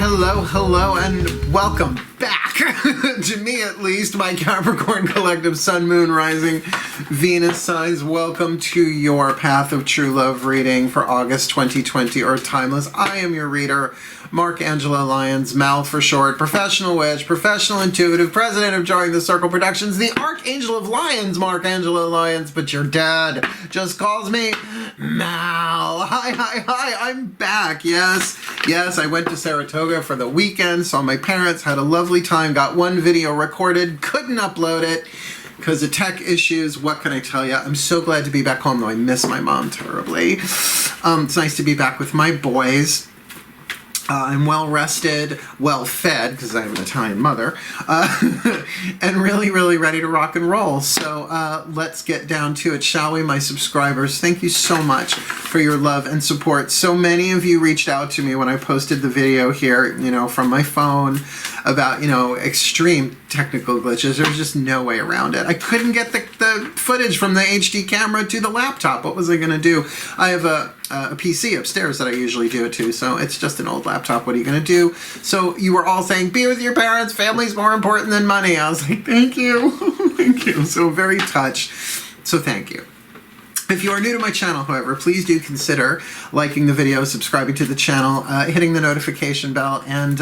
Hello, hello, and welcome back, to me at least, my Capricorn Collective Sun, Moon, Rising, Venus signs. Welcome to your Path of True Love reading for August 2020, or Timeless. I am your reader, Mark Angelo Lyons, Mal for short, professional witch, professional intuitive, president of Jarring the Circle Productions, the Archangel of Lions, Mark Angelo Lyons, but your dad just calls me Mal. Hi, I'm back. Yes, I went to Saratoga for the weekend, saw my parents, had a lovely time, got one video recorded, couldn't upload it because of tech issues. What can I tell you? I'm so glad to be back home, though I miss my mom terribly. It's nice to be back with my boys. I'm well rested, well fed, because I have an Italian mother, and really ready to rock and roll. So let's get down to it, shall we? My subscribers, thank you so much for your love and support. So many of you reached out to me when I posted the video here, from my phone about, extreme technical glitches. There's just no way around it. I couldn't get the footage from the HD camera to the laptop. What was I going to do? I have a PC upstairs that I usually do it to, so it's just an old laptop. What are you going to do? So you were all saying, be with your parents, family's more important than money. I was like, thank you. Thank you. So very touched. So thank you. If you are new to my channel, however, please do consider liking the video, subscribing to the channel, hitting the notification bell, and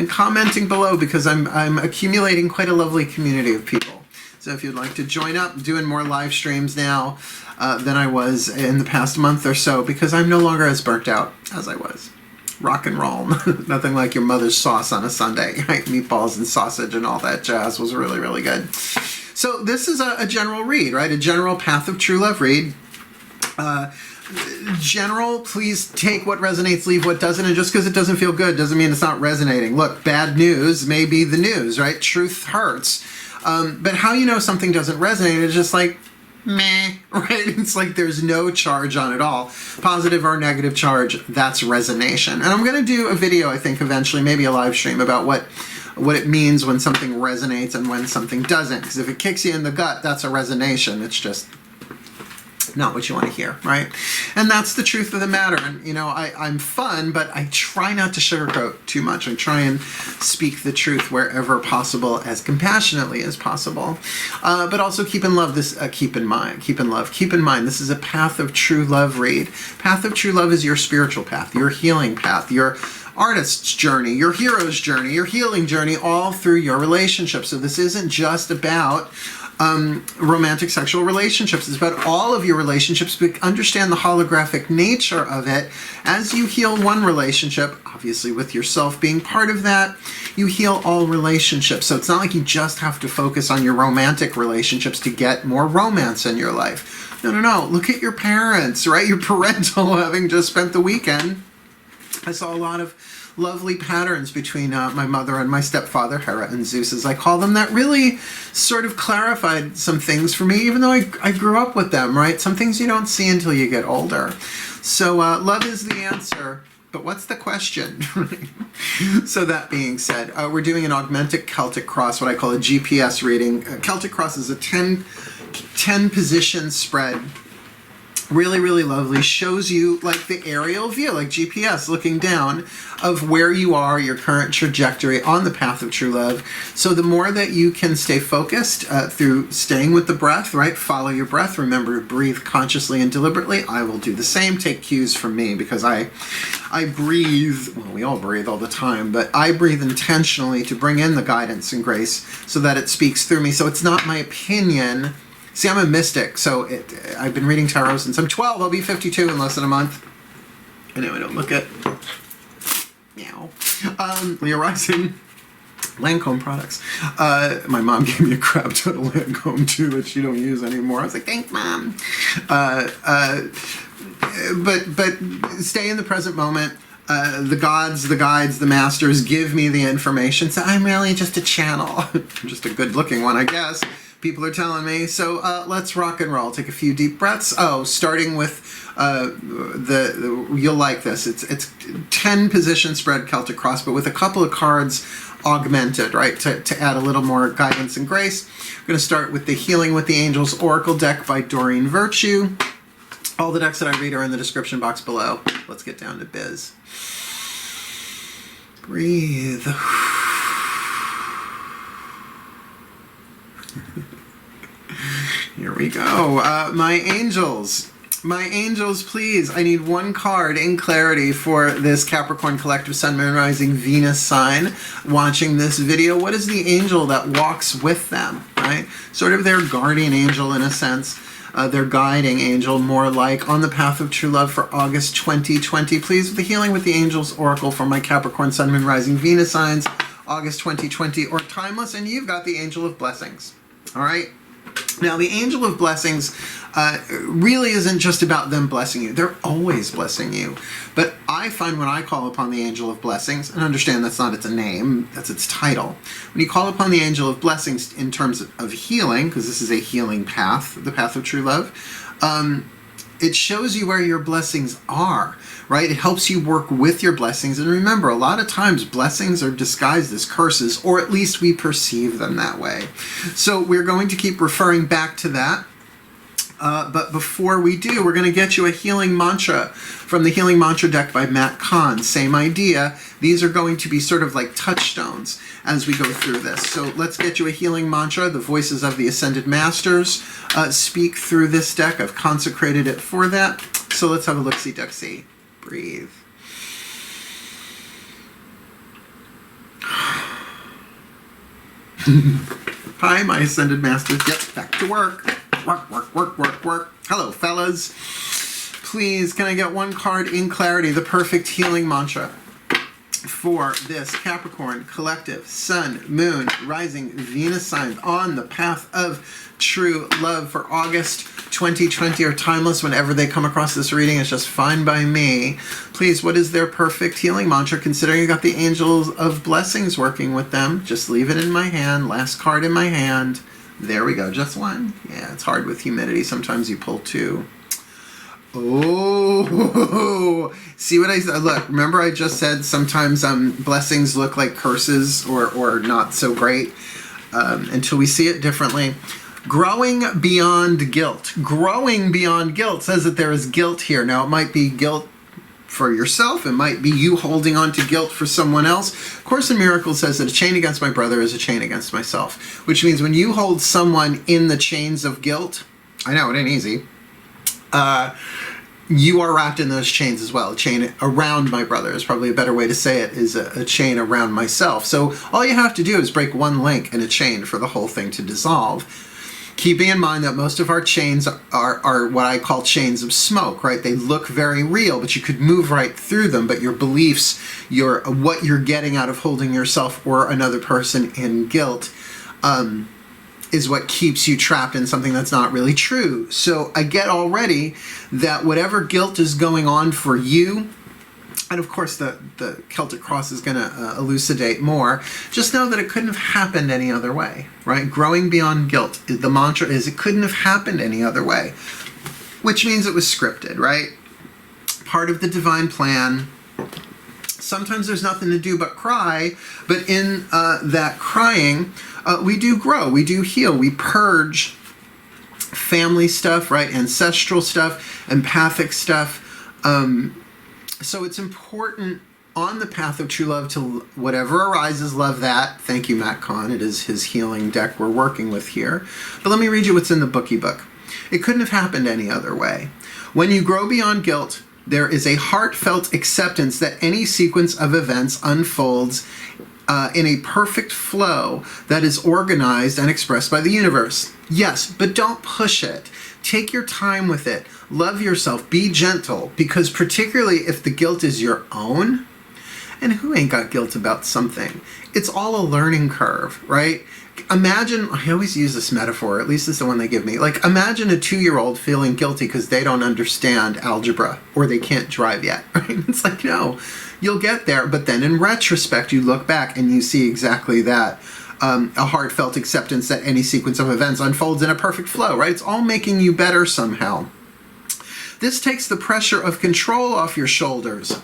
commenting below, because I'm accumulating quite a lovely community of people. So if you'd like to join up, I'm doing more live streams now than I was in the past month or so, because I'm no longer as burnt out as I was. Rock and roll. Nothing like your mother's sauce on a Sunday. Right? Meatballs and sausage and all that jazz was really good. So this is a general read, right? A general Path of True Love read. General, please take what resonates, leave what doesn't, and just because it doesn't feel good doesn't mean it's not resonating. Look, bad news may be the news, right? Truth hurts. But how you know something doesn't resonate is just like, meh, right? It's like there's no charge on it all. Positive or negative charge, that's resonation. And I'm going to do a video, I think, eventually, maybe a live stream, about what it means when something resonates and when something doesn't. Because if it kicks you in the gut, that's a resonation. It's just not what you want to hear, right? And that's the truth of the matter. And, I'm fun, but I try not to sugarcoat too much. I try and speak the truth wherever possible, as compassionately as possible. But also keep in mind, keep in mind, this is a Path of True Love read. Path of True Love is your spiritual path, your healing path, your artist's journey, your hero's journey, your healing journey, all through your relationship. So this isn't just about romantic sexual relationships. It's about all of your relationships, but understand the holographic nature of it. As you heal one relationship, obviously with yourself being part of that, you heal all relationships. So it's not like you just have to focus on your romantic relationships to get more romance in your life. No. Look at your parents, right? Your parental, having just spent the weekend. I saw a lot of lovely patterns between my mother and my stepfather, Hera and Zeus, as I call them, that really sort of clarified some things for me, even though I grew up with them, right? Some things you don't see until you get older. So love is the answer, but what's the question? So that being said, we're doing an augmented Celtic cross, what I call a GPS reading. Celtic cross is a 10 position spread. Really lovely. Shows you like the aerial view, like GPS, looking down of where you are, your current trajectory on the path of true love. So the more that you can stay focused through staying with the breath, right? Follow your breath. Remember to breathe consciously and deliberately. I will do the same. Take cues from me, because I breathe, well, we all breathe all the time, but I breathe intentionally to bring in the guidance and grace so that it speaks through me. So it's not my opinion. See, I'm a mystic, so I've been reading tarot since I'm 12. I'll be 52 in less than a month. I know I don't look it. Meow. Leo Rising. Lancome products. My mom gave me a crap ton of Lancome too that she don't use anymore. I was like, thanks, Mom. But stay in the present moment. The gods, the guides, the masters give me the information. So I'm really just a channel. I'm just a good looking one, I guess. People are telling me. So let's rock and roll. Take a few deep breaths. Oh, starting with you'll like this. It's 10 position spread Celtic cross, but with a couple of cards augmented, right, to add a little more guidance and grace. We're going to start with the Healing with the Angels Oracle deck by Doreen Virtue. All the decks that I read are in the description box below. Let's get down to biz. Breathe. Here we go. My angels. My angels, please. I need one card in clarity for this Capricorn Collective Sun, Moon, Rising, Venus sign watching this video. What is the angel that walks with them, right? Sort of their guardian angel in a sense. Their guiding angel, more like, on the path of true love for August 2020. Please, with the Healing with the Angels Oracle for my Capricorn Sun, Moon, Rising, Venus signs, August 2020, or timeless, and you've got the Angel of Blessings. All right? Now, the Angel of Blessings really isn't just about them blessing you. They're always blessing you. But I find when I call upon the Angel of Blessings, and understand that's not its name, that's its title. When you call upon the Angel of Blessings in terms of healing, because this is a healing path, the path of true love, it shows you where your blessings are, right? It helps you work with your blessings. And remember, a lot of times blessings are disguised as curses, or at least we perceive them that way. So we're going to keep referring back to that. But before we do, we're going to get you a healing mantra from the Healing Mantra deck by KAHN. Same idea. These are going to be sort of like touchstones as we go through this. So let's get you a healing mantra. The voices of the Ascended Masters speak through this deck. I've consecrated it for that. So let's have a look-see-duck-see. Breathe. Hi, my Ascended Masters. Yep, back to work. Work, work, work, work, work. Hello, fellas. Please, can I get one card in clarity, the perfect healing mantra for this Capricorn Collective Sun, Moon, Rising, Venus sign on the path of true love for August 2020, or timeless whenever they come across this reading. It's just fine by me. Please, what is their perfect healing mantra, considering you got the Angels of Blessings working with them? Just leave it in my hand. Last card in my hand. There we go, just one. Yeah, it's hard with humidity. Sometimes you pull two. Oh, see what I said? Look, remember I just said sometimes blessings look like curses or not so great until we see it differently. Growing beyond guilt. Growing beyond guilt says that there is guilt here. Now, it might be guilt for yourself. It might be you holding on to guilt for someone else. Course in Miracles says that a chain against my brother is a chain against myself, which means when you hold someone in the chains of guilt, I know it ain't easy, you are wrapped in those chains as well. A chain around my brother is probably a better way to say it, is a chain around myself. So all you have to do is break one link in a chain for the whole thing to dissolve. Keeping in mind that most of our chains are what I call chains of smoke, right? They look very real, but you could move right through them. But your beliefs, what you're getting out of holding yourself or another person in guilt is what keeps you trapped in something that's not really true. So I get already that whatever guilt is going on for you, and of course the Celtic cross is going to elucidate more, just know that it couldn't have happened any other way, right? Growing beyond guilt, the mantra is it couldn't have happened any other way, which means it was scripted, right? Part of the divine plan. Sometimes there's nothing to do but cry, but in that crying, we do grow, we do heal, we purge family stuff, right? Ancestral stuff, empathic stuff. So it's important on the path of true love to whatever arises, love that. Thank you, KAHN. It is his healing deck we're working with here. But let me read you what's in the bookie book. It couldn't have happened any other way. When you grow beyond guilt, there is a heartfelt acceptance that any sequence of events unfolds in a perfect flow that is organized and expressed by the universe. Yes, but don't push it. Take your time with it. Love yourself. Be gentle, because particularly if the guilt is your own, and who ain't got guilt about something? It's all a learning curve, right? Imagine, I always use this metaphor, at least it's the one they give me. Like, imagine a 2-year-old feeling guilty because they don't understand algebra or they can't drive yet, right? It's like, no, you'll get there. But then in retrospect, you look back and you see exactly that. A heartfelt acceptance that any sequence of events unfolds in a perfect flow, right? It's all making you better somehow. This takes the pressure of control off your shoulders.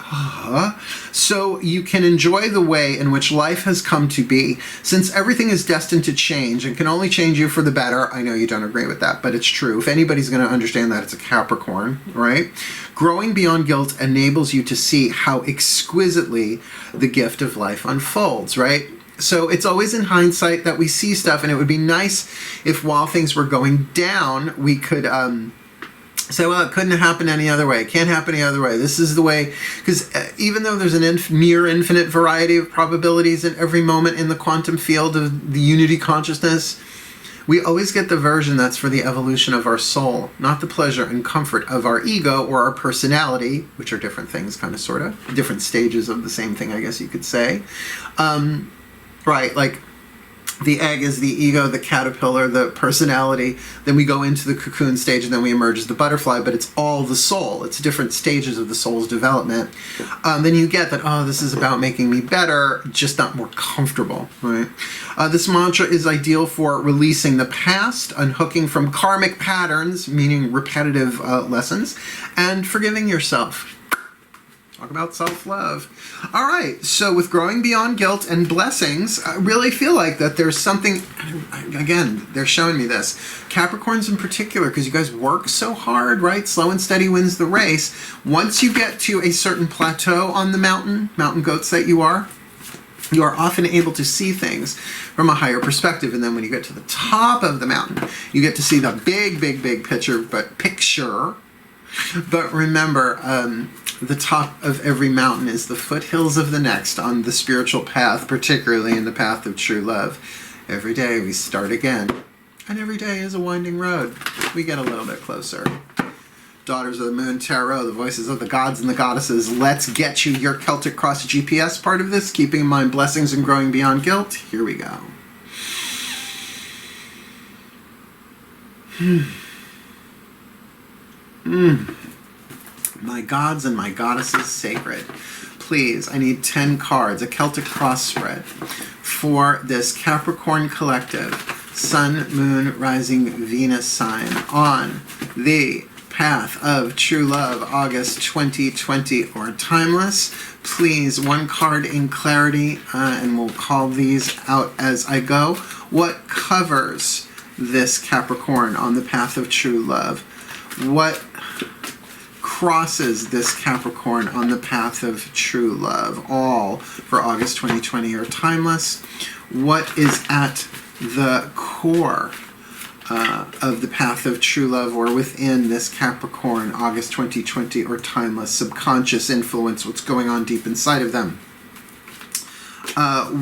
So you can enjoy the way in which life has come to be. Since everything is destined to change and can only change you for the better, I know you don't agree with that, but it's true. If anybody's going to understand that, it's a Capricorn, right? Growing beyond guilt enables you to see how exquisitely the gift of life unfolds, right? So it's always in hindsight that we see stuff, and it would be nice if while things were going down, we could say, well, it couldn't happen any other way. It can't happen any other way. This is the way. Because even though there's an near infinite variety of probabilities in every moment in the quantum field of the unity consciousness, we always get the version that's for the evolution of our soul, not the pleasure and comfort of our ego or our personality, which are different things, kind of, sort of. Different stages of the same thing, I guess you could say. Right, like the egg is the ego, the caterpillar, the personality. Then we go into the cocoon stage, and then we emerge as the butterfly, but it's all the soul. It's different stages of the soul's development. Then you get that, oh, this is about making me better, just not more comfortable, right? This mantra is ideal for releasing the past, unhooking from karmic patterns, meaning repetitive lessons, and forgiving yourself. Talk about self-love. All right, so with growing beyond guilt and blessings, I really feel like that there's something, again, they're showing me this. Capricorns in particular, because you guys work so hard, right? Slow and steady wins the race. Once you get to a certain plateau on the mountain goats that you are often able to see things from a higher perspective. And then when you get to the top of the mountain, you get to see the big, big, big picture. But remember, the top of every mountain is the foothills of the next on the spiritual path, particularly in the path of true love. Every day we start again, and every day is a winding road. We get a little bit closer. Daughters of the Moon Tarot, the voices of the gods and the goddesses, let's get you your Celtic Cross GPS part of this, keeping in mind blessings and growing beyond guilt. Here we go. My gods and my goddesses sacred. Please, I need 10 cards, a Celtic cross spread for this Capricorn collective, Sun, Moon, Rising, Venus sign on the path of true love, August 2020 or timeless. Please, one card in clarity, and we'll call these out as I go. What covers this Capricorn on the path of true love? What crosses this Capricorn on the path of true love? All for August 2020 or timeless. What is at the core of the path of true love, or within this Capricorn, August 2020 or timeless? Subconscious influence, what's going on deep inside of them?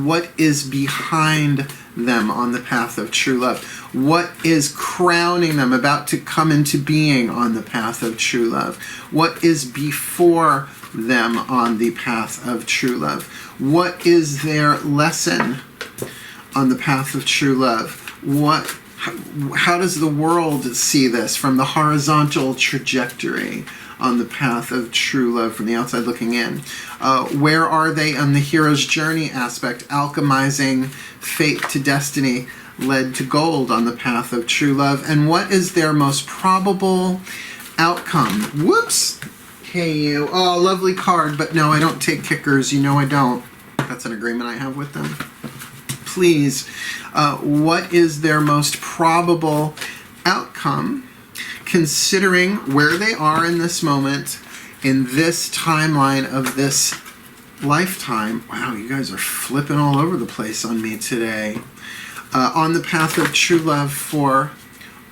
What is behind them on the path of true love? What is crowning them, about to come into being on the path of true love? What is before them on the path of true love? What is their lesson on the path of true love? How does the world see this from the horizontal trajectory on the path of true love from the outside looking in? Where are they on the hero's journey aspect, alchemizing fate to destiny, led to gold on the path of true love? And what is their most probable outcome? Whoops! Hey you. Oh, lovely card, but no, I don't take kickers. You know I don't. That's an agreement I have with them. Please, what is their most probable outcome, considering where they are in this moment, in this timeline of this lifetime? Wow, you guys are flipping all over the place on me today. On the path of true love for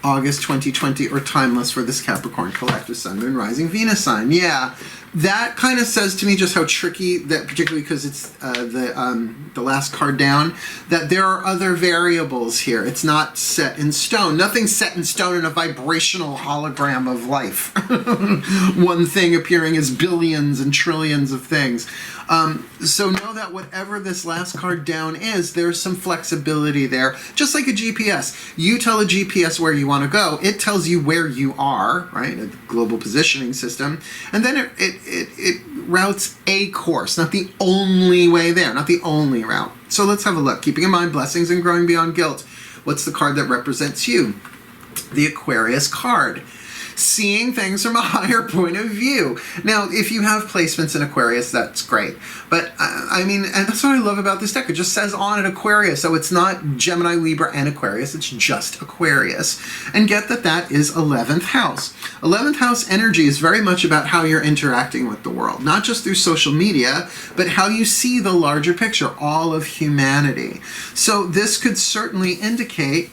August 2020 or timeless for this Capricorn collective, Sun, Moon, Rising, Venus sign. Yeah, that kind of says to me just how tricky that, particularly because it's the last card down, that there are other variables here. It's not set in stone. Nothing's set in stone in a vibrational hologram of life. One thing appearing as billions and trillions of things. So know that whatever this last card down is, there's some flexibility there. Just like a GPS. You tell a GPS where you want to go. It tells you where you are, right? A global positioning system. And then it routes a course, not the only way there, not the only route. So let's have a look. Keeping in mind blessings and growing beyond guilt. What's the card that represents you? The Aquarius card. seeing things from a higher point of view. Now, if you have placements in Aquarius, that's great. But I mean, and that's what I love about this deck. It just says on it Aquarius. So it's not Gemini, Libra, and Aquarius. It's just Aquarius. And get that that is 11th house. 11th house energy is very much about how you're interacting with the world, not just through social media, but how you see the larger picture, all of humanity. So this could certainly indicate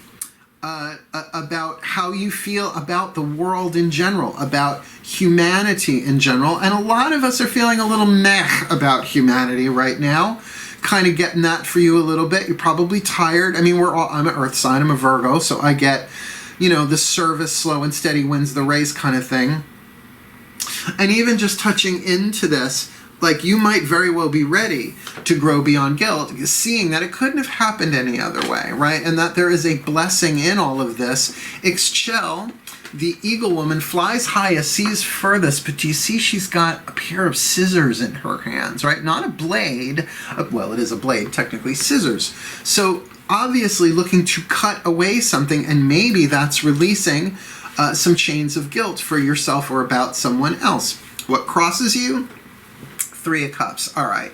about how you feel about the world in general, about humanity in general. And a lot of us are feeling a little meh about humanity right now. Kind of getting that for you a little bit. You're probably tired. I mean, I'm an earth sign, I'm a Virgo, so I get, you know, the service slow and steady wins the race kind of thing. And even just touching into this, like, you might very well be ready to grow beyond guilt, seeing that it couldn't have happened any other way, right? And that there is a blessing in all of this. Ixchel, the eagle woman, flies highest, sees furthest, but do you see she's got a pair of scissors in her hands, right? Not a blade. Well, it is a blade, technically, scissors. So obviously looking to cut away something, and maybe that's releasing some chains of guilt for yourself or about someone else. What crosses you? 3 of Cups. All right.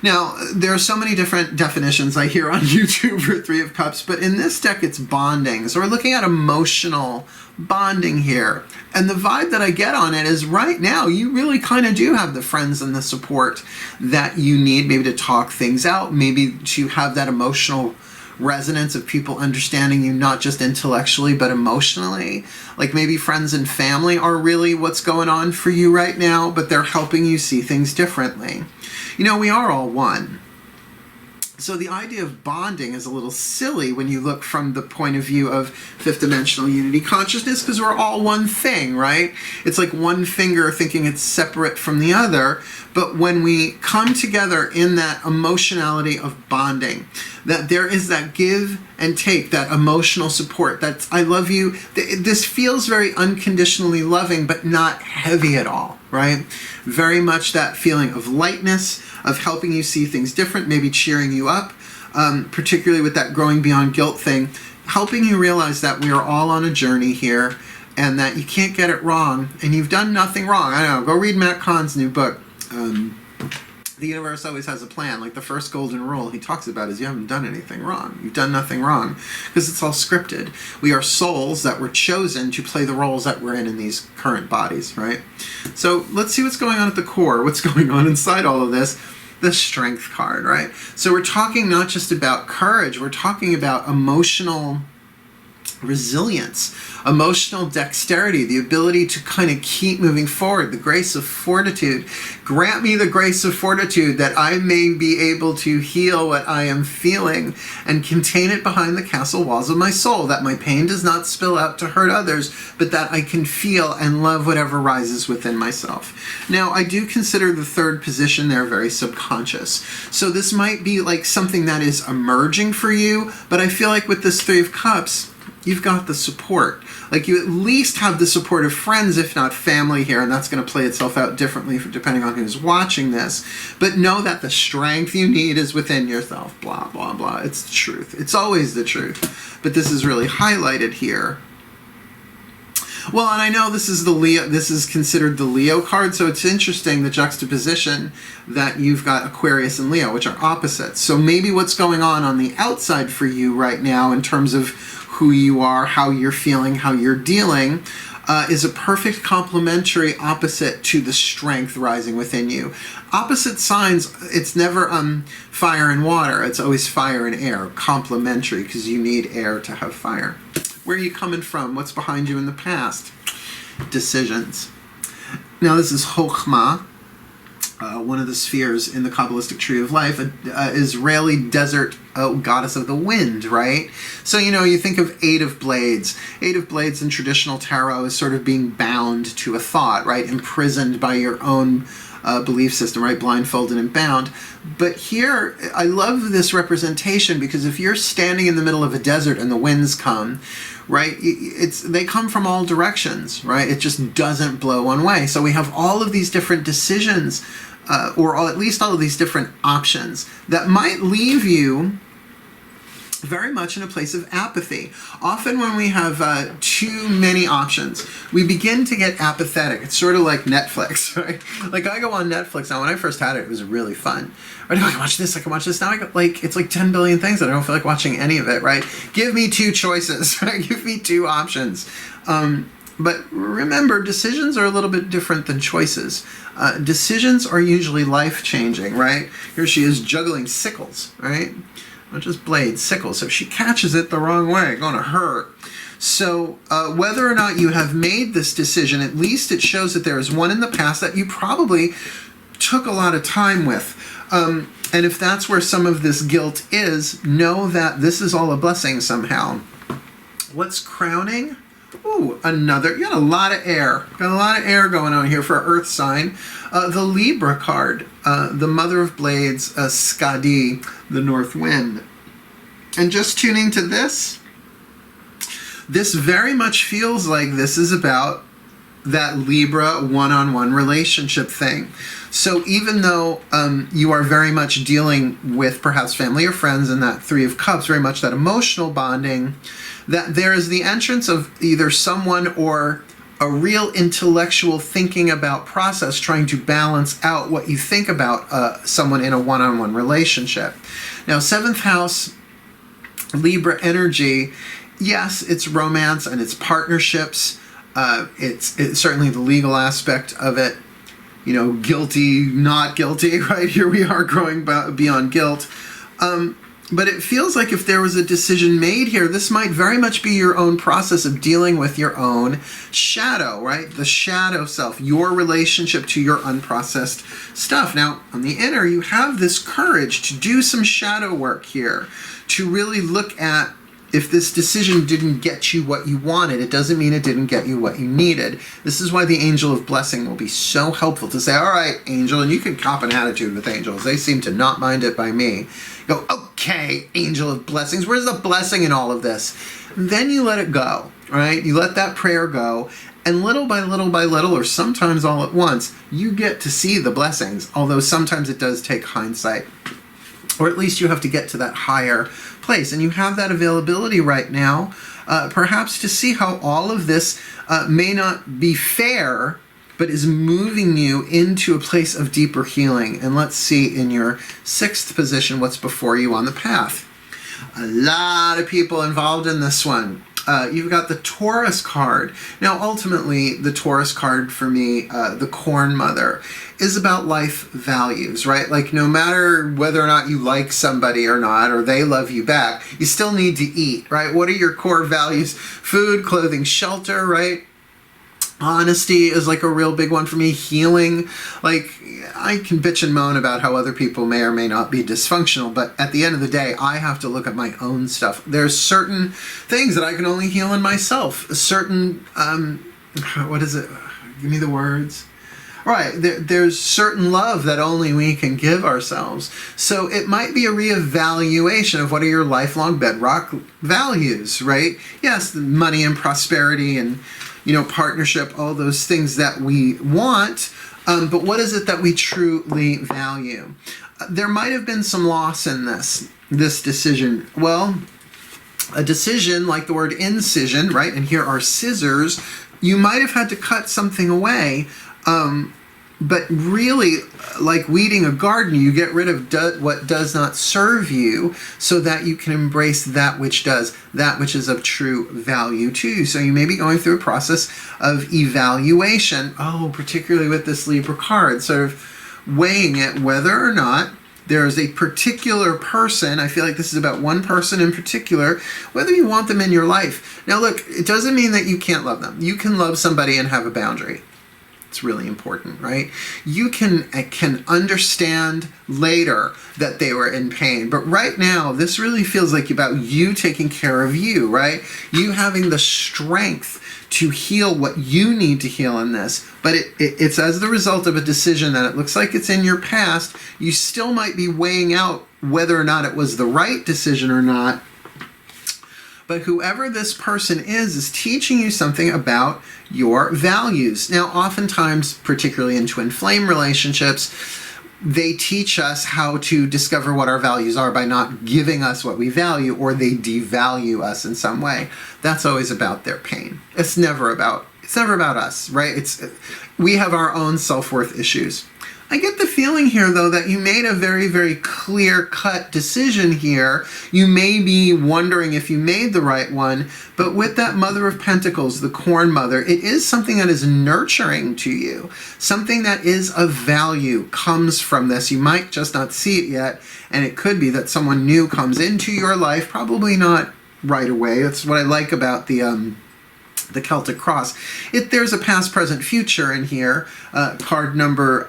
Now, there are so many different definitions I hear on YouTube for 3 of Cups, but in this deck, it's bonding. So we're looking at emotional bonding here. And the vibe that I get on it is right now, you really kind of do have the friends and the support that you need, maybe to talk things out, maybe to have that emotional resonance of people understanding you not just intellectually but emotionally. Like maybe friends and family are really what's going on for you right now, but they're helping you see things differently. You know, we are all one. So the idea of bonding is a little silly when you look from the point of view of fifth dimensional unity consciousness, because we're all one thing, right? It's like one finger thinking it's separate from the other. But when we come together in that emotionality of bonding, that there is that give and take, that emotional support, that's I love you. This feels very unconditionally loving, but not heavy at all, right? Very much that feeling of lightness, of helping you see things different, maybe cheering you up, particularly with that growing beyond guilt thing, helping you realize that we are all on a journey here and that you can't get it wrong and you've done nothing wrong. I don't know, go read Matt Kahn's new book. The universe always has a plan. Like the first golden rule he talks about is you haven't done anything wrong. You've done nothing wrong because it's all scripted. We are souls that were chosen to play the roles that we're in these current bodies, right? So let's see what's going on at the core. What's going on inside all of this? The Strength card, right? So we're talking not just about courage. We're talking about emotional resilience, emotional dexterity, the ability to kind of keep moving forward, the grace of fortitude. Grant me the grace of fortitude that I may be able to heal what I am feeling and contain it behind the castle walls of my soul, that my pain does not spill out to hurt others, but that I can feel and love whatever rises within myself. Now, I do consider the third position there very subconscious. So this might be like something that is emerging for you, but I feel like with this 3 of Cups, you've got the support. Like you at least have the support of friends, if not family here, and that's going to play itself out differently depending on who's watching this. But know that the strength you need is within yourself, blah, blah, blah. It's the truth. It's always the truth. But this is really highlighted here. Well, and I know this is the Leo, this is considered the Leo card, so it's interesting, the juxtaposition that you've got Aquarius and Leo, which are opposites. So maybe what's going on the outside for you right now in terms of who you are, how you're feeling, how you're dealing, is a perfect complementary opposite to the strength rising within you. Opposite signs, it's never fire and water, it's always fire and air, complementary, because you need air to have fire. Where are you coming from? What's behind you in the past? Decisions. Now this is Chokhmah, one of the spheres in the Kabbalistic tree of life, an Israeli desert goddess of the wind, right? So, you know, you think of 8 of Blades. 8 of Blades in traditional tarot is sort of being bound to a thought, right? Imprisoned by your own belief system, right? Blindfolded and bound. But here, I love this representation because if you're standing in the middle of a desert and the winds come, right, they come from all directions, right? It just doesn't blow one way. So we have all of these different decisions, or at least all of these different options that might leave you very much in a place of apathy. Often when we have too many options, we begin to get apathetic. It's sort of like Netflix, right? Like I go on Netflix now. When I first had it, it was really fun. Right? I can watch this, I can watch this. Now I got it's like 10 billion things that I don't feel like watching any of it, right? Give me two choices, right? Give me two options. But remember, decisions are a little bit different than choices. Decisions are usually life-changing, right? Here she is juggling sickles, right? Not just blades, sickles. So if she catches it the wrong way, it's going to hurt. So whether or not you have made this decision, at least it shows that there is one in the past that you probably took a lot of time with. And if that's where some of this guilt is, know that this is all a blessing somehow. What's crowning? Ooh, another. You got a lot of air. Got a lot of air going on here for our Earth sign. The Libra card, the Mother of Blades, Skadi, the North Wind. And just tuning to this very much feels like this is about that Libra one-on-one relationship thing. So even though you are very much dealing with perhaps family or friends and that Three of Cups, very much that emotional bonding, that there is the entrance of either someone or a real intellectual thinking about process trying to balance out what you think about someone in a one-on-one relationship. Now, 7th house, Libra energy, yes, it's romance and it's partnerships. It's certainly the legal aspect of it. You know, guilty, not guilty, right? Here we are growing beyond guilt. But it feels like if there was a decision made here, this might very much be your own process of dealing with your own shadow, right? The shadow self, your relationship to your unprocessed stuff. Now, on the inner, you have this courage to do some shadow work here, to really look at if this decision didn't get you what you wanted, it doesn't mean it didn't get you what you needed. This is why the angel of blessing will be so helpful to say, all right, angel, and you can cop an attitude with angels. They seem to not mind it by me. Go, okay, angel of blessings, where's the blessing in all of this? And then you let it go, right? You let that prayer go, and little by little, or sometimes all at once, you get to see the blessings, although sometimes it does take hindsight. Or at least you have to get to that higher place. And you have that availability right now, perhaps to see how all of this may not be fair, but is moving you into a place of deeper healing. And let's see in your 6th position what's before you on the path. A lot of people involved in this one. You've got the Taurus card. Now, ultimately, the Taurus card for me, the Corn Mother, is about life values, right? Like, no matter whether or not you like somebody or not, or they love you back, you still need to eat, right? What are your core values? Food, clothing, shelter, right? Honesty is like a real big one for me. Healing, like I can bitch and moan about how other people may or may not be dysfunctional, but at the end of the day, I have to look at my own stuff. There's certain things that I can only heal in myself. Certain, what is it? Give me the words. All right, there's certain love that only we can give ourselves. So it might be a reevaluation of what are your lifelong bedrock values, right? Yes, money and prosperity and partnership, all those things that we want, but what is it that we truly value? There might have been some loss in this decision. Well, a decision like the word incision, right? And here are scissors. You might have had to cut something away, but really, like weeding a garden, you get rid of what does not serve you so that you can embrace that which does, that which is of true value to you. So you may be going through a process of evaluation, particularly with this Libra card, sort of weighing it whether or not there is a particular person, I feel like this is about one person in particular, whether you want them in your life. Now look, it doesn't mean that you can't love them. You can love somebody and have a boundary. It's really important, right? You can understand later that they were in pain. But right now, this really feels like about you taking care of you, right? You having the strength to heal what you need to heal in this. But it's as the result of a decision that it looks like it's in your past. You still might be weighing out whether or not it was the right decision or not. But whoever this person is teaching you something about your values. Now, oftentimes, particularly in twin flame relationships, they teach us how to discover what our values are by not giving us what we value, or they devalue us in some way. That's always about their pain. It's never about us, right? We have our own self-worth issues. I get the feeling here, though, that you made a very, very clear-cut decision here. You may be wondering if you made the right one, but with that Mother of Pentacles, the Corn Mother, it is something that is nurturing to you. Something that is of value comes from this. You might just not see it yet, and it could be that someone new comes into your life, probably not right away. That's what I like about the Celtic cross. There's a past, present, future in here. Card number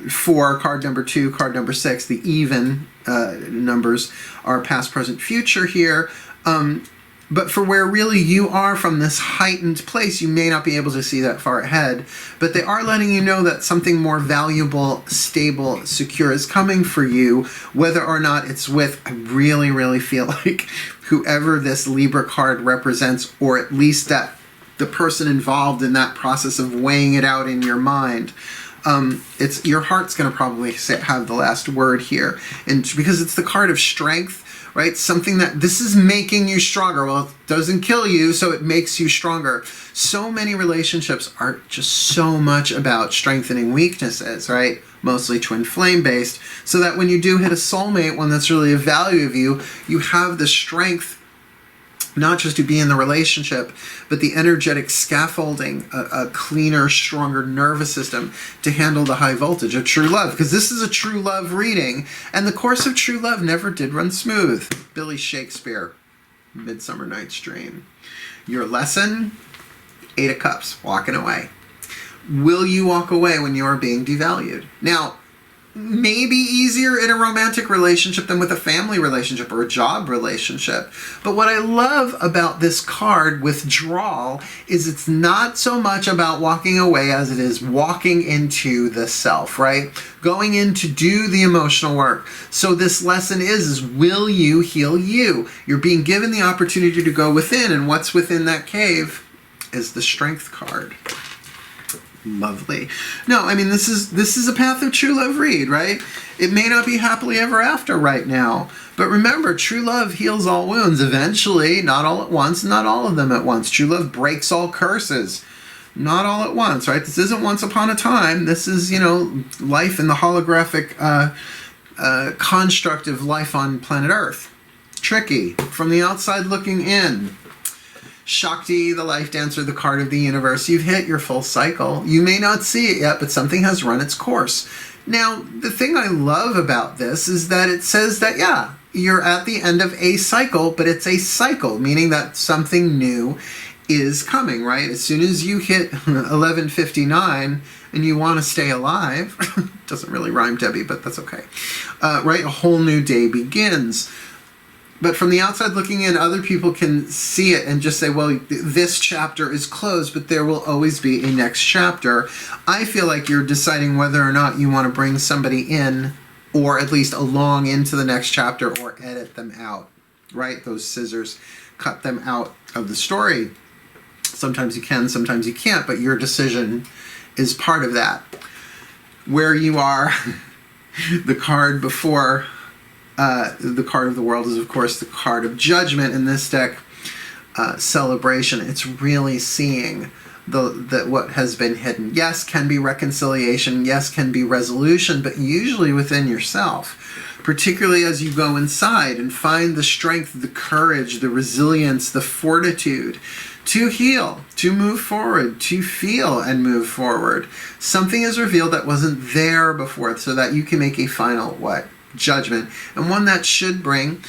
4, card number 2, card number 6, the even numbers are past, present, future here. But for where really you are from this heightened place, you may not be able to see that far ahead, but they are letting you know that something more valuable, stable, secure is coming for you, whether or not it's with, I really, really feel like whoever this Libra card represents, or at least that the person involved in that process of weighing it out in your mind. It's your heart's going to probably have the last word here, and because it's the card of strength, right? Something that this is making you stronger. Well, it doesn't kill you, so it makes you stronger. So many relationships are just so much about strengthening weaknesses, right? Mostly twin flame based, so that when you do hit a soulmate, one that's really of value of you, you have the strength not just to be in the relationship, but the energetic scaffolding, a cleaner, stronger nervous system to handle the high voltage of true love. Because this is a true love reading, and the course of true love never did run smooth. Billy Shakespeare, Midsummer Night's Dream. Your lesson, 8 of Cups, walking away. Will you walk away when you are being devalued? Now, maybe easier in a romantic relationship than with a family relationship or a job relationship. But what I love about this card, withdrawal, is it's not so much about walking away as it is walking into the self, right? Going in to do the emotional work. So this lesson is will you heal you? You're being given the opportunity to go within, and what's within that cave is the Strength card. Lovely. No, I mean, this is a path of true love read, right? It may not be happily ever after right now, but remember, true love heals all wounds eventually, not all at once, not all of them at once. True love breaks all curses, not all at once, right? This isn't once upon a time. This is, life in the holographic construct of life on planet Earth. Tricky. From the outside looking in. Shakti, the life dancer, the card of the universe. You've hit your full cycle. You may not see it yet, but something has run its course. Now, the thing I love about this is that it says that, yeah, you're at the end of a cycle, but it's a cycle, meaning that something new is coming, right? As soon as you hit 11:59 and you want to stay alive, doesn't really rhyme, Debbie, but that's okay, right? A whole new day begins. But from the outside looking in, other people can see it and just say, well, this chapter is closed, but there will always be a next chapter. I feel like you're deciding whether or not you want to bring somebody in, or at least along into the next chapter, or edit them out, right? Those scissors, cut them out of the story. Sometimes you can, sometimes you can't, but your decision is part of that. Where you are, the card before... the card of the world is, of course, the card of judgment in this deck. Celebration. It's really seeing the what has been hidden. Yes, can be reconciliation. Yes, can be resolution, but usually within yourself. Particularly as you go inside and find the strength, the courage, the resilience, the fortitude to heal, to move forward, to feel and move forward. Something is revealed that wasn't there before, so that you can make a final judgment, and one that should bring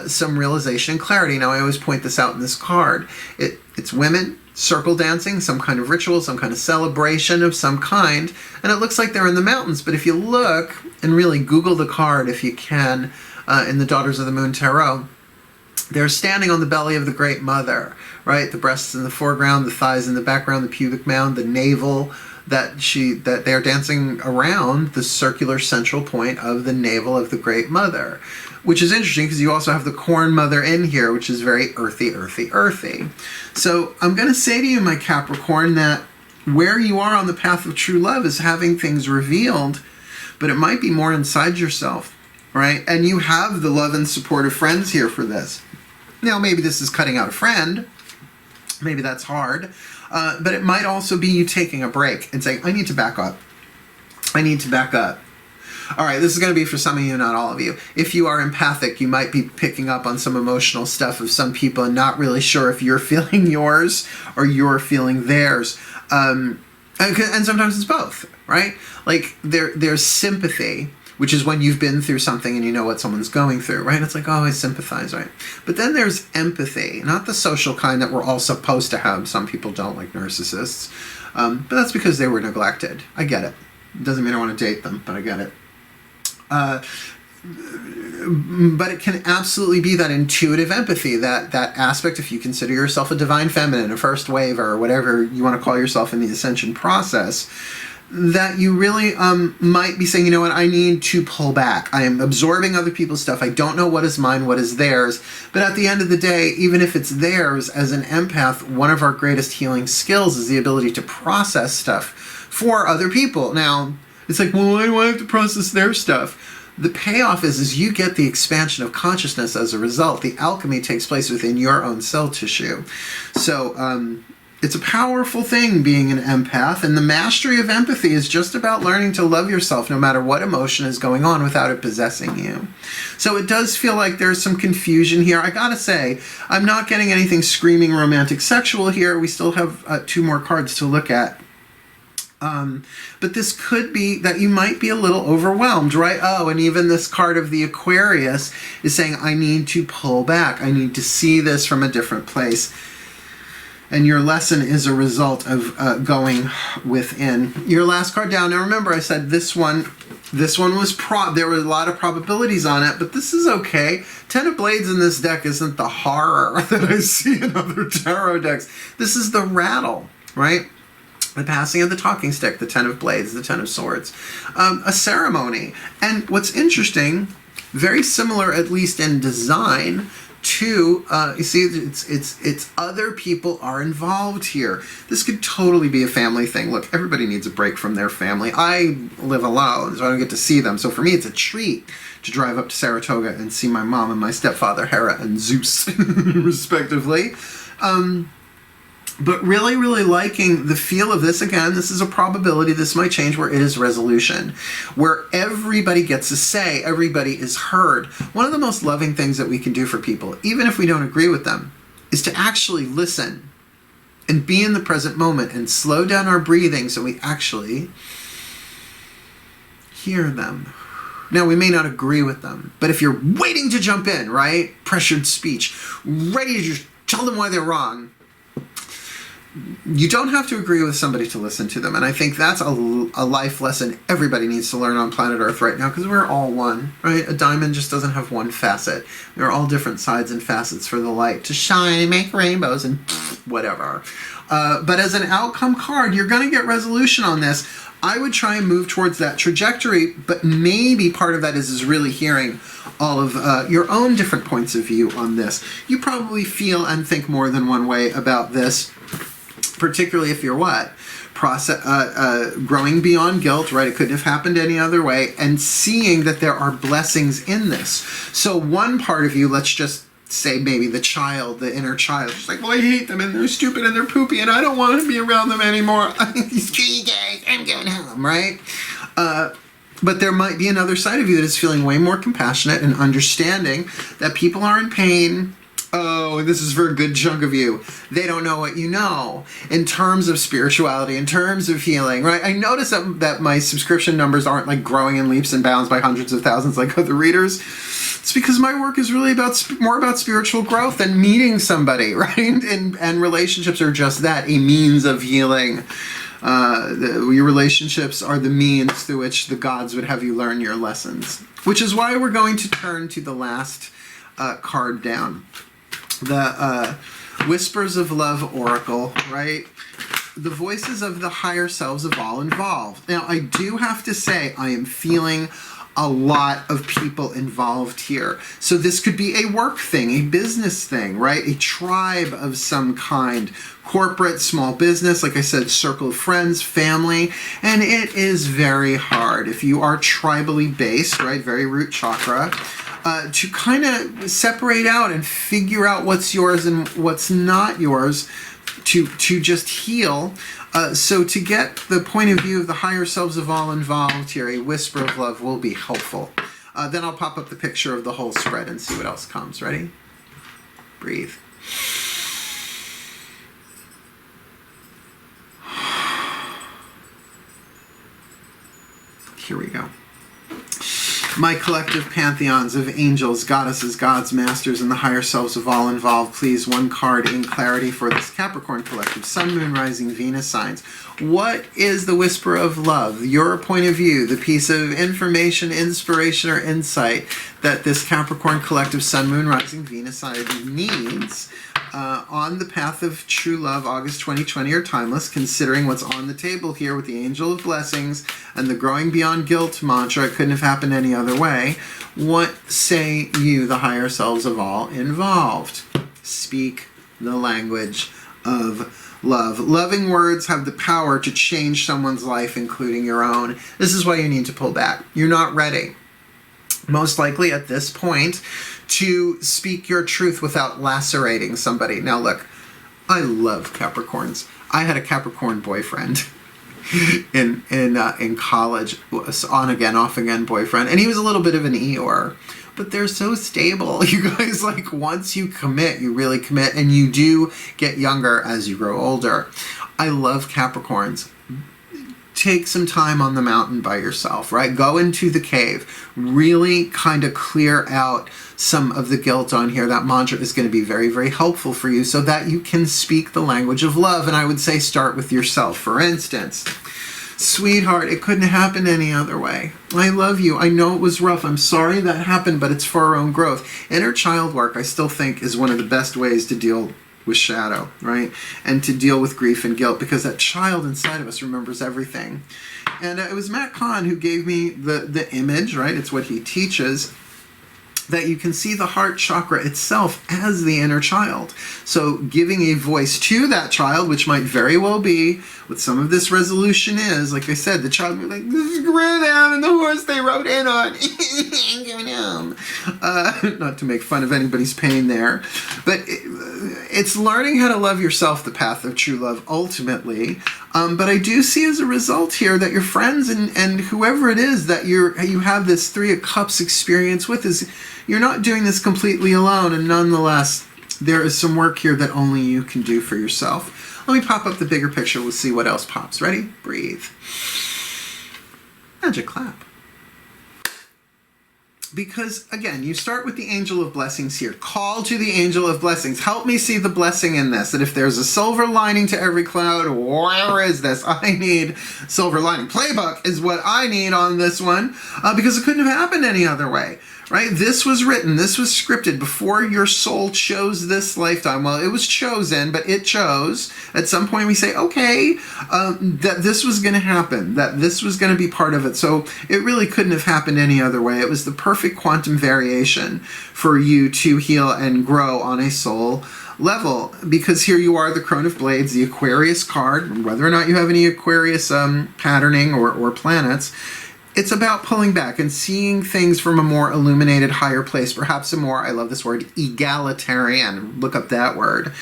some realization and clarity. Now, I always point this out in this card. It's women circle dancing, some kind of ritual, some kind of celebration of some kind, and it looks like they're in the mountains. But if you look and really Google the card, if you can, in the Daughters of the Moon Tarot, they're standing on the belly of the Great Mother, right? The breasts in the foreground, the thighs in the background, the pubic mound, the navel, that they're dancing around the circular central point of the navel of the Great Mother, which is interesting because you also have the Corn Mother in here, which is very earthy, earthy, earthy. So I'm going to say to you, my Capricorn, that where you are on the path of true love is having things revealed, but it might be more inside yourself, right? And you have the love and support of friends here for this. Now, maybe this is cutting out a friend. Maybe that's hard. But it might also be you taking a break and saying, I need to back up. I need to back up. All right, this is going to be for some of you, not all of you. If you are empathic, you might be picking up on some emotional stuff of some people and not really sure if you're feeling yours or you're feeling theirs. And sometimes it's both, right? Like there's sympathy, which is when you've been through something and you know what someone's going through, right? It's like, oh, I sympathize, right? But then there's empathy, not the social kind that we're all supposed to have. Some people don't, like narcissists. But that's because they were neglected. I get it. Doesn't mean I want to date them, but I get it. But it can absolutely be that intuitive empathy, that aspect, if you consider yourself a divine feminine, a first wave, or whatever you want to call yourself in the ascension process, that you really might be saying, you know what, I need to pull back. I am absorbing other people's stuff. I don't know what is mine, what is theirs. But at the end of the day, even if it's theirs, as an empath, one of our greatest healing skills is the ability to process stuff for other people. Now, it's like, well, why do I have to process their stuff? The payoff is you get the expansion of consciousness as a result. The alchemy takes place within your own cell tissue. So it's a powerful thing being an empath, and the mastery of empathy is just about learning to love yourself no matter what emotion is going on without it possessing you. So it does feel like there's some confusion here. I gotta say, I'm not getting anything screaming romantic sexual here. We still have 2 more cards to look at. But this could be that you might be a little overwhelmed, right? Oh, and even this card of the Aquarius is saying, I need to pull back. I need to see this from a different place. And your lesson is a result of going within. Your last card down. Now remember, I said this one was there were a lot of probabilities on it, but this is okay. 10 of Blades in this deck isn't the horror that I see in other tarot decks. This is the rattle, right? The passing of the talking stick, the 10 of Blades, the 10 of Swords. A ceremony. And what's interesting, very similar, at least in design, to, you see, it's other people are involved here. This could totally be a family thing. Look, everybody needs a break from their family. I live alone, so I don't get to see them. So for me, it's a treat to drive up to Saratoga and see my mom and my stepfather, Hera and Zeus, respectively. But really, really liking the feel of this. Again, this is a probability. This might change where it is resolution, where everybody gets a say, everybody is heard. One of the most loving things that we can do for people, even if we don't agree with them, is to actually listen and be in the present moment and slow down our breathing so we actually hear them. Now, we may not agree with them, but if you're waiting to jump in, right? Pressured speech, ready to just tell them why they're wrong, you don't have to agree with somebody to listen to them. And I think that's a life lesson everybody needs to learn on planet Earth right now, because we're all one, right? A diamond just doesn't have one facet. We're all different sides and facets for the light to shine and make rainbows and whatever. But as an outcome card, you're going to get resolution on this. I would try and move towards that trajectory, but maybe part of that is really hearing all of your own different points of view on this. You probably feel and think more than one way about this, particularly if you're what? Growing beyond guilt, right? It couldn't have happened any other way, and seeing that there are blessings in this. So one part of you, let's just say maybe the child, the inner child, is like, well, I hate them and they're stupid and they're poopy and I don't want to be around them anymore. These 3 days, I'm going home, right? But there might be another side of you that is feeling way more compassionate and understanding that people are in pain. Oh, this is for a good chunk of you. They don't know what you know in terms of spirituality, in terms of healing, right? I notice that my subscription numbers aren't like growing in leaps and bounds by hundreds of thousands like other readers. It's because my work is really more about spiritual growth than meeting somebody, right? And relationships are just that, a means of healing. Your relationships are the means through which the gods would have you learn your lessons. Which is why we're going to turn to the last card down. The Whispers of Love Oracle, right? The voices of the higher selves of all involved. Now, I do have to say, I am feeling a lot of people involved here. So this could be a work thing, a business thing, right? A tribe of some kind, corporate, small business, like I said, circle of friends, family, and it is very hard if you are tribally based, right? Very root chakra. To kind of separate out and figure out what's yours and what's not yours, to just heal. So to get the point of view of the higher selves of all involved here, a whisper of love will be helpful. Then I'll pop up the picture of the whole spread and see what else comes. Ready? Breathe. Here we go. My collective pantheons of angels, goddesses, gods, masters, and the higher selves of all involved, please, one card in clarity for this Capricorn collective, Sun, Moon, Rising, Venus signs. What is the whisper of love, your point of view, the piece of information, inspiration, or insight that this Capricorn collective, Sun, Moon, Rising, Venus sign needs on the path of true love, August 2020, or timeless, considering what's on the table here with the Angel of Blessings and the Growing Beyond Guilt mantra? It couldn't have happened any other way. What say you, the higher selves of all involved? Speak the language of love. Loving words have the power to change someone's life, including your own. This is why you need to pull back. You're not ready, most likely at this point, to speak your truth without lacerating somebody. Now look, I love Capricorns. I had a Capricorn boyfriend in college, on again, off again boyfriend, and he was a little bit of an Eeyore, but they're so stable. You guys, like, once you commit, you really commit, and you do get younger as you grow older. I love Capricorns. Take some time on the mountain by yourself, right? Go into the cave. Really kind of clear out some of the guilt on here. That mantra is going to be very, very helpful for you so that you can speak the language of love. And I would say start with yourself. For instance, sweetheart, it couldn't happen any other way. I love you. I know it was rough. I'm sorry that happened, but it's for our own growth. Inner child work, I still think, is one of the best ways to deal with shadow, right? And to deal with grief and guilt, because that child inside of us remembers everything. And it was Matt KAHN who gave me the image, right? It's what he teaches, that you can see the heart chakra itself as the inner child. So giving a voice to that child, which might very well be what some of this resolution is, like I said, the child will be like, screw them and the horse they rode in on. Not to make fun of anybody's pain there, but it's learning how to love yourself, the path of true love, ultimately. But I do see as a result here that your friends and whoever it is that you have this Three of Cups experience with, is you're not doing this completely alone, and nonetheless, there is some work here that only you can do for yourself. Let me pop up the bigger picture. We'll see what else pops. Ready? Breathe. Magic clap. Because, again, you start with the Angel of Blessings here. Call to the Angel of Blessings. Help me see the blessing in this. That if there's a silver lining to every cloud, where is this? I need silver lining. Playbook is what I need on this one, because it couldn't have happened any other way. Right? This was written, this was scripted before your soul chose this lifetime. Well, it was chosen, but it chose. At some point we say, okay, that this was going to happen, that this was going to be part of it. So it really couldn't have happened any other way. It was the perfect quantum variation for you to heal and grow on a soul level, because here you are, the Crone of Blades, the Aquarius card, whether or not you have any Aquarius patterning or planets. It's about pulling back and seeing things from a more illuminated, higher place, perhaps a more, I love this word, egalitarian, look up that word,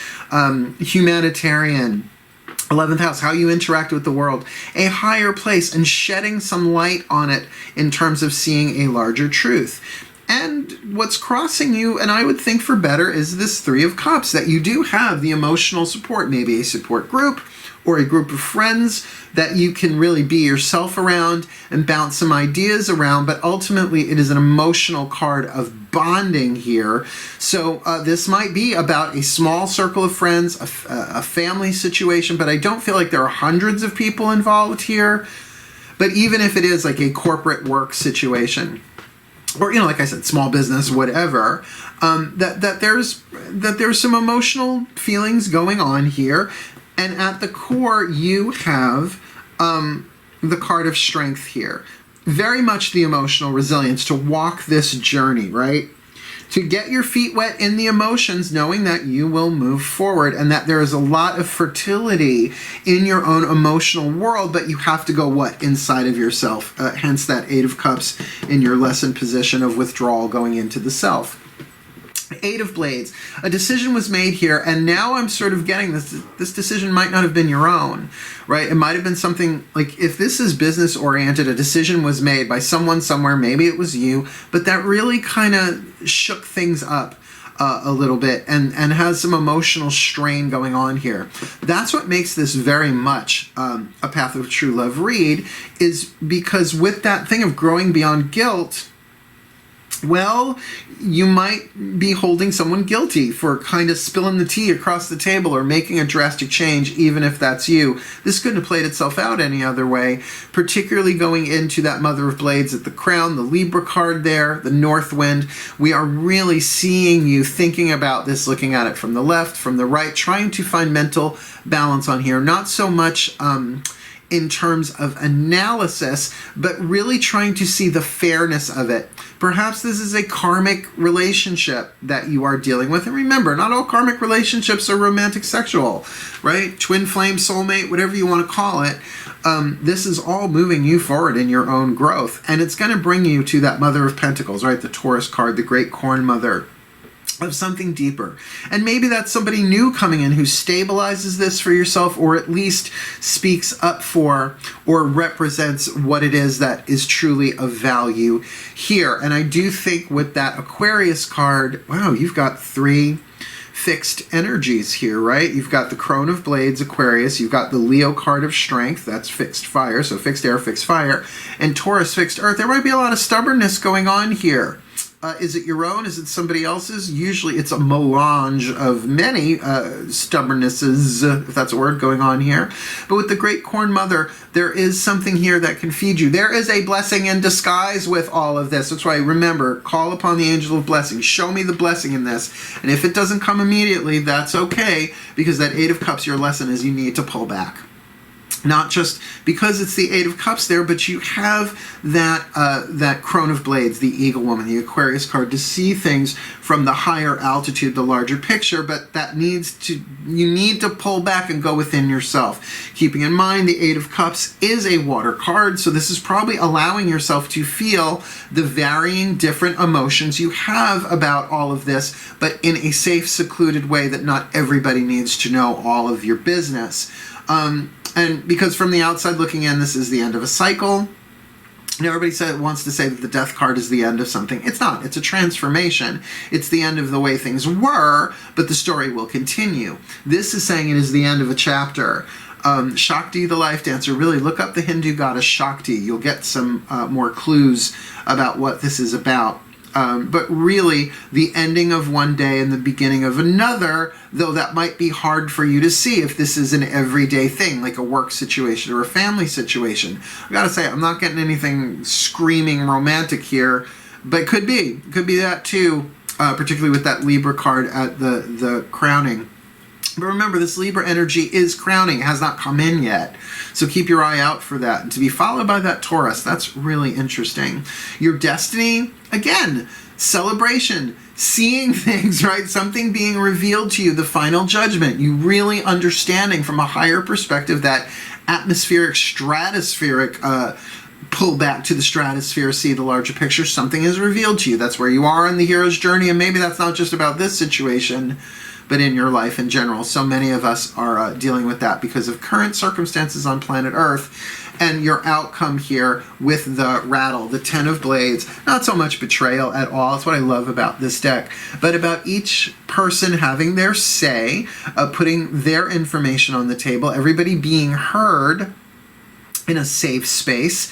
humanitarian, 11th house, how you interact with the world, a higher place, and shedding some light on it in terms of seeing a larger truth. And what's crossing you, and I would think for better, is this Three of Cups, that you do have the emotional support, maybe a support group, or a group of friends that you can really be yourself around and bounce some ideas around, but ultimately it is an emotional card of bonding here. So this might be about a small circle of friends, a family situation, but I don't feel like there are hundreds of people involved here. But even if it is like a corporate work situation, or, you know, like I said, small business, whatever, that there's some emotional feelings going on here. And at the core, you have the card of strength here. very much the emotional resilience to walk this journey, right? To get your feet wet in the emotions, knowing that you will move forward and that there is a lot of fertility in your own emotional world, but you have to go what? Inside of yourself. Hence that Eight of Cups in your lesson position of withdrawal going into the self. Eight of Blades. A decision was made here, and now I'm sort of getting this. This decision might not have been your own, right? It might have been something like, if this is business oriented, a decision was made by someone somewhere, maybe it was you, but that really kind of shook things up a little bit and has some emotional strain going on here. That's what makes this very much a Path of True Love read, is because with that thing of growing beyond guilt, well, you might be holding someone guilty for kind of spilling the tea across the table or making a drastic change, even if that's you. This couldn't have played itself out any other way, particularly going into that Mother of Blades at the crown, the Libra card there, the North Wind. We are really seeing you thinking about this, looking at it from the left, from the right, trying to find mental balance on here. Not so much in terms of analysis, but really trying to see the fairness of it. Perhaps this is a karmic relationship that you are dealing with. And remember, not all karmic relationships are romantic sexual, right? Twin flame, soulmate, whatever you want to call it. This is all moving you forward in your own growth. And it's going to bring you to that Mother of Pentacles, right? The Taurus card, the Great Corn Mother, of something deeper. And maybe that's somebody new coming in who stabilizes this for yourself, or at least speaks up for or represents what it is that is truly of value here. And I do think with that Aquarius card, wow, you've got three fixed energies here, right? You've got the Crone of Blades, Aquarius. You've got the Leo card of Strength. That's fixed fire. So fixed air, fixed fire. And Taurus, fixed earth. There might be a lot of stubbornness going on here. Is it your own? Is it somebody else's? Usually it's a melange of many stubbornnesses, if that's a word, going on here. But with the Great Corn Mother, there is something here that can feed you. There is a blessing in disguise with all of this. That's why, remember, call upon the angel of blessing. Show me the blessing in this. And if it doesn't come immediately, that's okay, because that Eight of Cups, your lesson is you need to pull back. Not just because it's the Eight of Cups there, but you have that Crone of Blades, the Eagle Woman, the Aquarius card, to see things from the higher altitude, the larger picture. But you need to pull back and go within yourself. Keeping in mind the Eight of Cups is a water card, so this is probably allowing yourself to feel the varying different emotions you have about all of this, but in a safe, secluded way that not everybody needs to know all of your business. And because from the outside looking in, this is the end of a cycle. And everybody wants to say that the Death card is the end of something. It's not. It's a transformation. It's the end of the way things were, but the story will continue. This is saying it is the end of a chapter. Shakti, the life dancer, really look up the Hindu goddess Shakti. You'll get some more clues about what this is about. But really, the ending of one day and the beginning of another, though that might be hard for you to see if this is an everyday thing, like a work situation or a family situation. I gotta say, I'm not getting anything screaming romantic here, but could be that too, particularly with that Libra card at the crowning. But remember, this Libra energy is crowning, has not come in yet. So keep your eye out for that. And to be followed by that Taurus, that's really interesting. Your destiny, again, celebration, seeing things, right? Something being revealed to you, the final judgment. You really understanding from a higher perspective that atmospheric, stratospheric pull back to the stratosphere, see the larger picture. Something is revealed to you. That's where you are in the hero's journey. And maybe that's not just about this situation, but in your life in general. So many of us are dealing with that because of current circumstances on planet Earth. And your outcome here with the rattle, the Ten of Blades, not so much betrayal at all. That's what I love about this deck, but about each person having their say, putting their information on the table, everybody being heard in a safe space.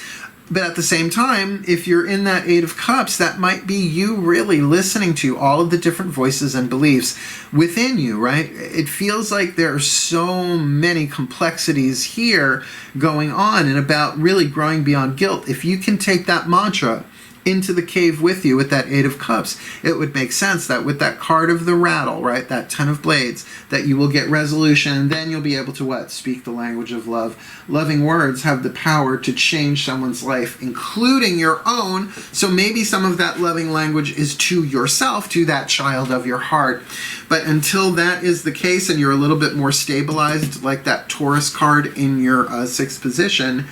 But at the same time, if you're in that Eight of Cups, that might be you really listening to all of the different voices and beliefs within you, right? It feels like there are so many complexities here going on and about really growing beyond guilt. If you can take that mantra into the cave with you with that Eight of Cups, it would make sense that with that card of the rattle, right, that Ten of Blades, that you will get resolution, and then you'll be able to what? Speak the language of love. Loving words have the power to change someone's life, including your own. So maybe some of that loving language is to yourself, to that child of your heart. But until that is the case and you're a little bit more stabilized, like that Taurus card in your sixth position,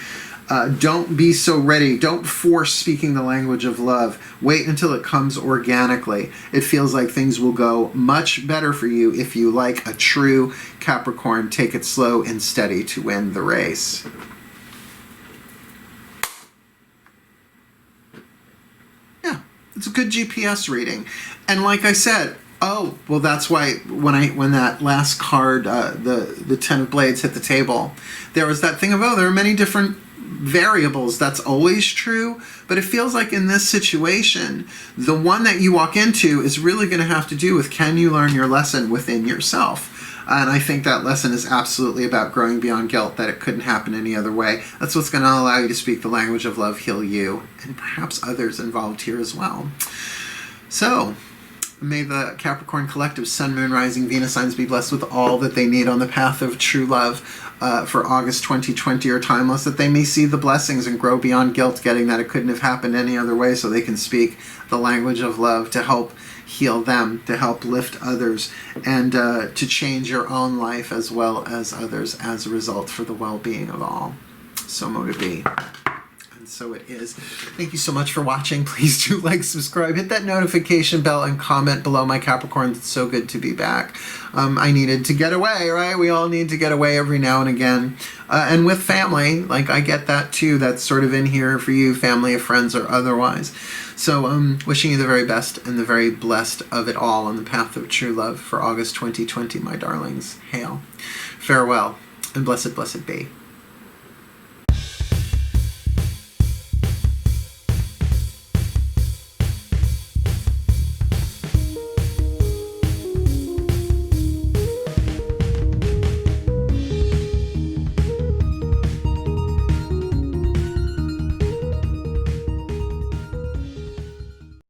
don't be so ready. Don't force speaking the language of love. Wait until it comes organically. It feels like things will go much better for you if you, like a true Capricorn, take it slow and steady to win the race. Yeah, it's a good GPS reading. And like I said, oh, well, that's why when that last card, the Ten of Blades, hit the table, there was that thing of, oh, there are many different variables. That's always true, but it feels like in this situation, the one that you walk into is really going to have to do with, can you learn your lesson within yourself? And I think that lesson is absolutely about growing beyond guilt, that it couldn't happen any other way. That's what's going to allow you to speak the language of love, heal you, and perhaps others involved here as well. So, may the Capricorn Collective Sun, Moon, Rising, Venus signs be blessed with all that they need on the path of true love for August 2020 or timeless, that they may see the blessings and grow beyond guilt, getting that it couldn't have happened any other way, so they can speak the language of love to help heal them, to help lift others, and to change your own life as well as others as a result, for the well-being of all. So mote it be. So it is. Thank you so much for watching. Please do like, subscribe, hit that notification bell, and comment below, my Capricorn. It's so good to be back. I needed to get away, right? We all need to get away every now and again. And with family, like, I get that too. That's sort of in here for you, family, friends, or otherwise. So wishing you the very best and the very blessed of it all on the path of true love for August 2020, my darlings. Hail. Farewell, and blessed, blessed be.